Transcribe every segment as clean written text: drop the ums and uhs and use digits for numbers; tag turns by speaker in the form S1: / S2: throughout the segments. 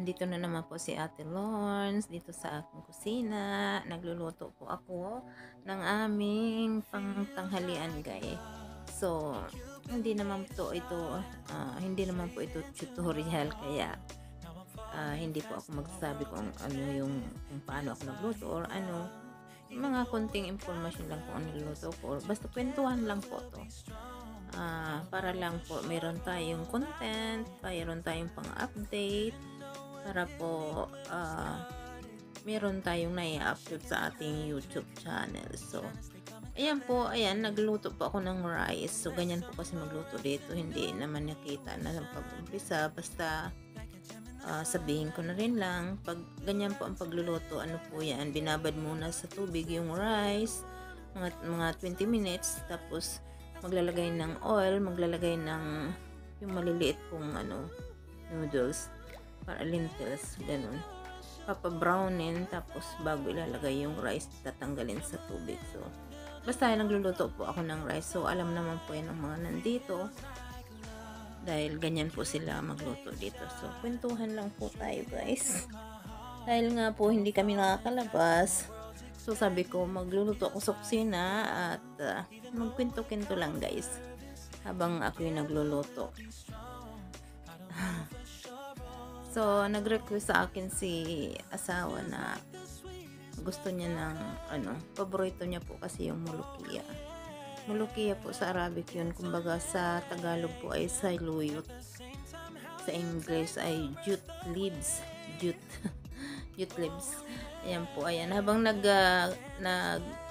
S1: Andito na naman po si Ate Lawrence dito sa aking kusina. Nagluluto po ako ng aming pangtanghalian, guys. So, hindi naman po ito tutorial, kaya hindi po ako magsasabi kung ano kung paano ako nagluto or ano. Mga konting information lang kung ano niluluto ko, or basta kwentuhan lang po to. Para lang po mayroon tayong content, mayroon tayong pang-update, para po meron tayong nai-upload sa ating YouTube channel. So, ayan, nagluto po ako ng rice. So, ganyan po kasi magluto dito. Hindi naman nakita na lang pag-umpisa. Basta, sabihin ko na rin lang, pag ganyan po ang pagluluto, ano po yan, binabad muna sa tubig yung rice, mga 20 minutes, tapos maglalagay ng oil, maglalagay ng yung maliliit pong noodles, para lentils, ganun. Papa-brownin, tapos bago ilalagay yung rice, tatanggalin sa tubig. So, basta nagluluto po ako ng rice. So, alam naman po yan ng mga nandito. Dahil ganyan po sila magluto dito. So, kwentuhan lang po tayo, guys. Dahil nga po hindi kami nakakalabas. So, sabi ko, magluluto ako sa kusina at magkwento-kwento lang, guys. Habang ako yung nagluluto. So, nag-request sa akin si asawa na gusto niya ng paborito niya po kasi yung mulukia. Mulukia po sa Arabic yun. Kumbaga sa Tagalog po ay saluyot. Sa English ay jute leaves. Jute leaves. Ayan po, ayan. Habang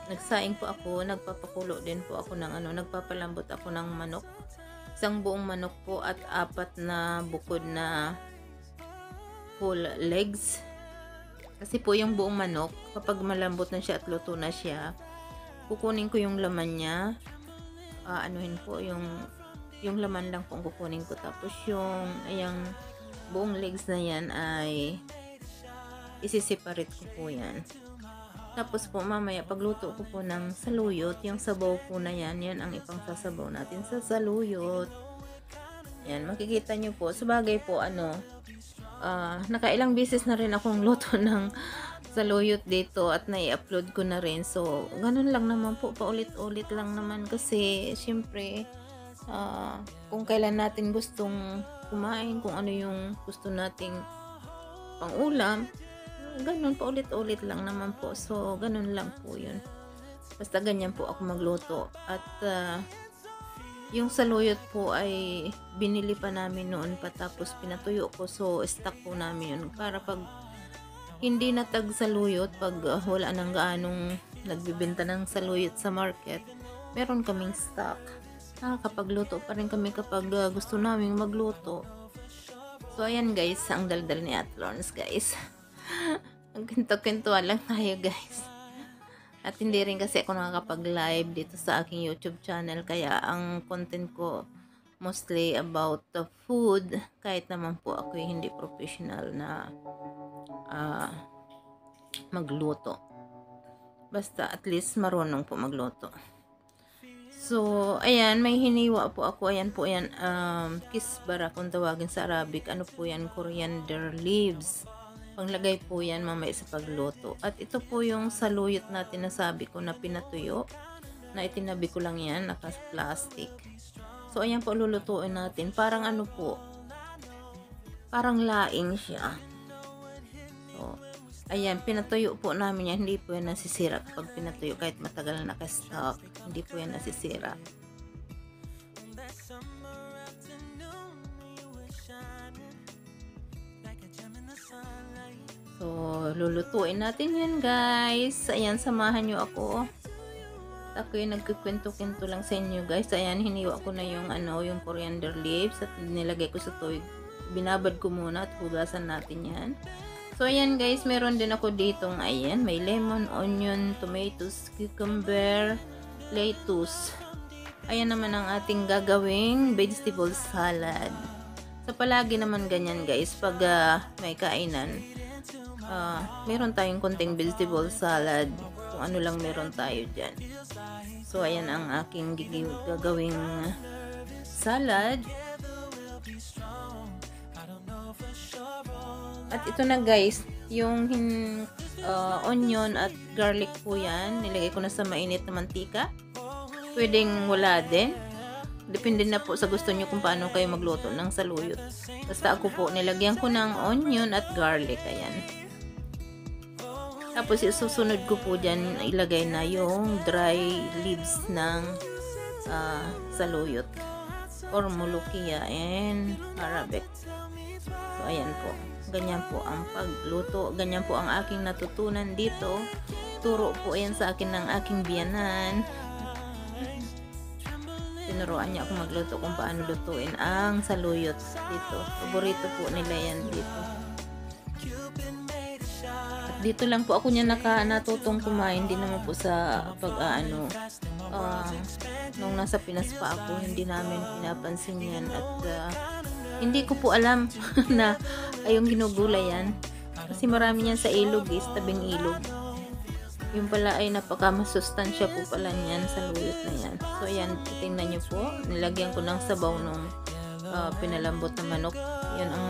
S1: nagsaing po ako, nagpapakulo din po ako ng nagpapalambot ako ng manok. Isang buong manok po at 4 na bukod na full legs. Kasi po yung buong manok, kapag malambot na siya at luto na siya, kukunin ko yung laman niya. Anuhin po yung laman lang po kukunin ko. Tapos yung buong legs na yan ay isi-separate ko po yan. Tapos po mamaya pagluto ko po ng saluyot, yung sabaw po na yan ang ipang sasabaw natin sa saluyot. Yan, makikita nyo po. Sabagay po nakailang beses na rin akong luto ng saluyot dito at nai-upload ko na rin. So, ganun lang naman po, paulit-ulit lang naman kasi syempre kung kailan natin gustong kumain, kung ano yung gusto nating pang-ulam, ganun, paulit-ulit lang naman po. So, ganun lang po yun. Basta ganyan po ako magluto. At yung saluyot po ay binili pa namin noon pa, tapos pinatuyo ko. So, stock po namin yun. Para pag hindi natag saluyot, pag wala nang gaanong nagbibenta ng saluyot sa market, meron kaming stock. Nakakapagluto pa rin kami kapag gusto namin magluto. So, ayan guys, ang daldal ni Ate Lawrence, guys. Ang kwento-kwentuhan lang tayo, guys. At hindi rin kasi ako nakakapag-live dito sa aking YouTube channel. Kaya ang content ko mostly about the food. Kahit naman po ako hindi professional na magluto. Basta at least marunong po magluto. So, ayan, may hiniwa po ako. Ayan po yan. Kisbara kung tawagin sa Arabic. Ano po yan? Coriander leaves. Panglagay po yan mamaya sa pagluto. At ito po yung saluyot natin na sabi ko na pinatuyo. Na itinabi ko lang yan, naka-plastic. So, ayan po lulutuin natin. Parang po, parang laing siya. So, ayan, pinatuyo po namin yan. Hindi po yan nasisira kapag pinatuyo. Kahit matagal na naka-stock, hindi po yan nasisira. So, lulutuin natin yan, guys. Ayan, samahan nyo ako. Ako yung nagkikwento-kwento lang sa inyo, guys. Ayan, hiniwa ko na yung coriander leaves at nilagay ko sa tubig. Binabad ko muna at hugasan natin yan. So, ayan, guys. Meron din ako ditong, ayan, may lemon, onion, tomatoes, cucumber, lettuce. Ayan naman ang ating gagawing vegetable salad. So, palagi naman ganyan, guys. Pag may kainan, meron tayong konting vegetable salad, kung ano lang meron tayo dyan. So, ayan ang aking gagawing salad. At ito na guys, yung onion at garlic po yan. Nilagay ko na sa mainit na mantika. Pwedeng wala din. Depende na po sa gusto nyo kung paano kayo magluto ng saluyot. Basta ako po, nilagyan ko ng onion at garlic. Ayan. Tapos isusunod ko po dyan, ilagay na yung dry leaves ng saluyot. Or mulukia and Arabic. So, ayan po. Ganyan po ang pagluto. Ganyan po ang aking natutunan dito. Turo po yan sa akin ng aking biyanan. Tinuruan niya ako magluto kung paano lutuin ang saluyot dito. Paborito po nila yan dito. At dito lang po ako niya natutong kumain. Hindi naman po sa nung nasa Pinas pa ako, hindi namin pinapansin yan. At hindi ko po alam na ayong ginugulay yan. Kasi marami yan sa ilog tabing ilog. Yung pala ay napaka-masustansya po pala niyan sa luyot na yan. So ayan, tingnan nyo po. Nilagyan ko ng sabaw nung pinalambot na manok. Yan ang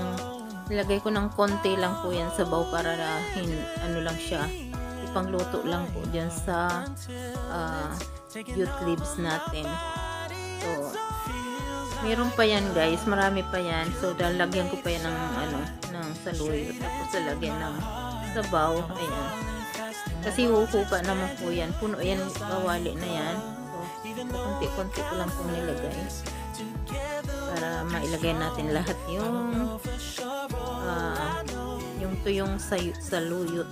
S1: nilagay ko ng konti lang po yan sabaw para ano lang siya. Ipangluto lang po dyan sa jute leaves natin. So, meron pa yan guys, marami pa yan. So, lalagyan ko pa yan ng saluyot. Tapos lalagyan ng sabaw. Ayan. Kasi huhupa naman po yan. Puno yan, kawali na yan. So, konti-konti ko lang pong nilagay. Para mailagay natin lahat yung tuyong saluyot.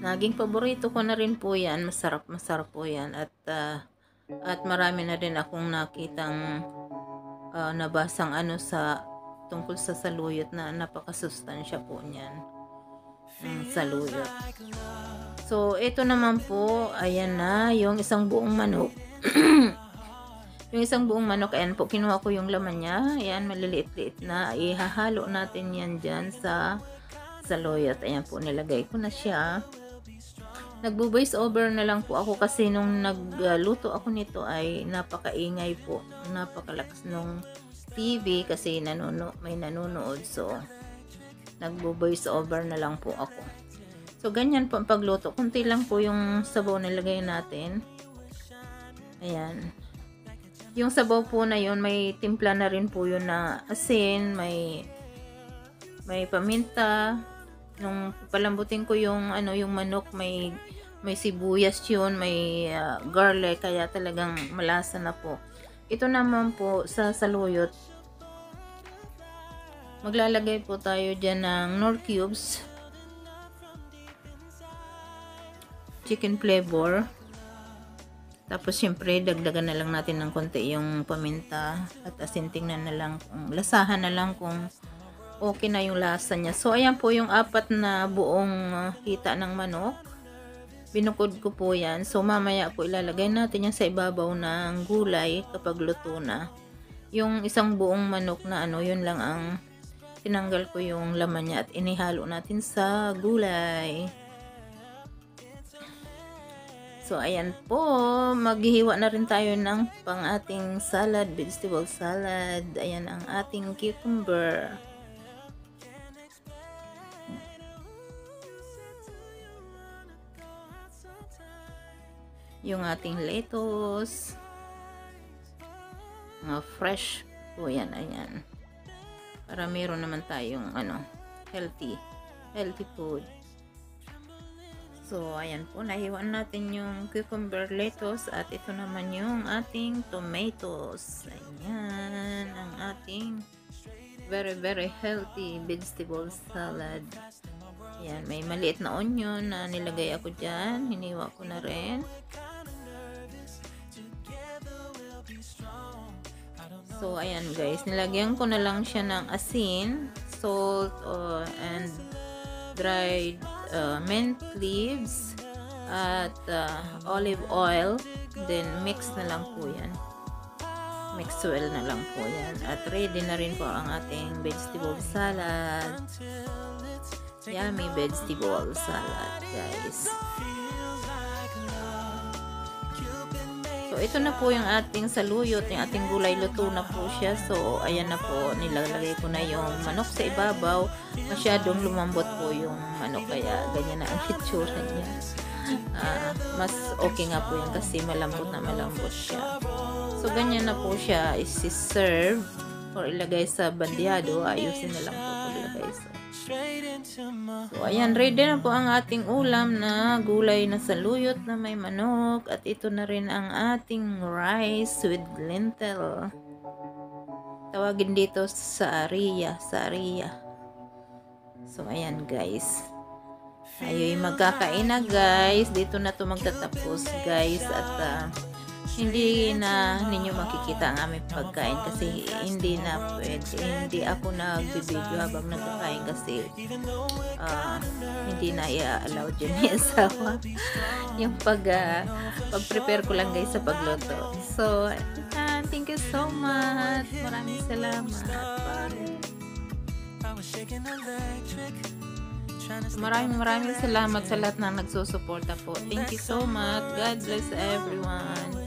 S1: Naging paborito ko na rin po yan. Masarap po yan. At marami na rin akong nakitang nabasang tungkol sa saluyot na napakasustansya po niyan. Saluyot. So, ito naman po, ayan na, yung isang buong manok. Yung isang buong manok, ayan po, kinuha ko yung laman niya. Ayan, maliliit-liit na. Ihahalo natin yan dyan sa saluyot. Ayan po, nilagay ko na siya. Nagbo-voice over na lang po ako kasi nung nagluto ako nito ay napakaingay po. Napakalakas nung TV kasi may nanonood. So, nagbo-voice over na lang po ako. So, ganyan po ang pagluto. Kunti lang po yung sabaw na ilagay natin. Ayan. Yung sabaw po na yun, may timpla na rin po yun na asin, may paminta. Nung palambutin ko yung manok, may sibuyas yun, may garlic, kaya talagang malasa na po. Ito naman po sa saluyot. Maglalagay po tayo dyan ng Knorr cubes, chicken flavor. Tapos syempre dagdagan na lang natin ng konti yung paminta at asin. Tingnan na lang kung lasahan na lang kung okay na yung lasa niya. So ayan po yung 4 na buong hita ng manok. Binukod ko po yan. So mamaya po ilalagay natin yan sa ibabaw ng gulay kapag luto na. Yung isang buong manok na yun lang ang tinanggal ko yung laman niya at inihalo natin sa gulay. So, ayan po. Maghihiwa na rin tayo ng pang ating salad, vegetable salad. Ayan ang ating cucumber. Yung ating lettuce. Mga fresh po yan. Ayan. Para meron naman tayong healthy food. So, ayan po, nahiwan natin yung cucumber, lettuce, at ito naman yung ating tomatoes. Ayan, ang ating very, very healthy vegetable salad. Ayan, may maliit na onion na nilagay ako dyan. Hiniwa ko na rin. So, ayan guys, nilagyan ko na lang siya ng asin, salt, and dried mint leaves at olive oil. Then mix na lang po yan, mix well na lang po yan, at ready na rin po ang ating vegetable salad. Yummy vegetable salad guys. So So, ito na po yung ating saluyot, yung ating gulay, luto na po siya. So, ayan na po, nilalagay ko na yung manok sa ibabaw. Masyadong lumambot po yung manok, kaya ganyan na ang itsura niya. Mas okay nga po yan kasi malambot na malambot siya. So, ganyan na po siya isi-serve or ilagay sa bandyado. Ayusin na lang po ilagay sa. So, ayan, ready na po ang ating ulam na gulay na saluyot na may manok. At ito na rin ang ating rice with lentil. Tawagin dito sa Aria. So, ayan guys. Ayoy, magkakain na guys. Dito na to magtatapos guys. At hindi na ninyo makikita ang aming pagkain kasi hindi na pwede. Hindi ako nag-video habang nagkakain kasi hindi na i-allow dyan ni asawa. Yung pag-prepare ko lang guys sa pagluto. So, thank you so much. Maraming salamat. Maraming salamat sa lahat na nagsusuporta po. Thank you so much. God bless everyone.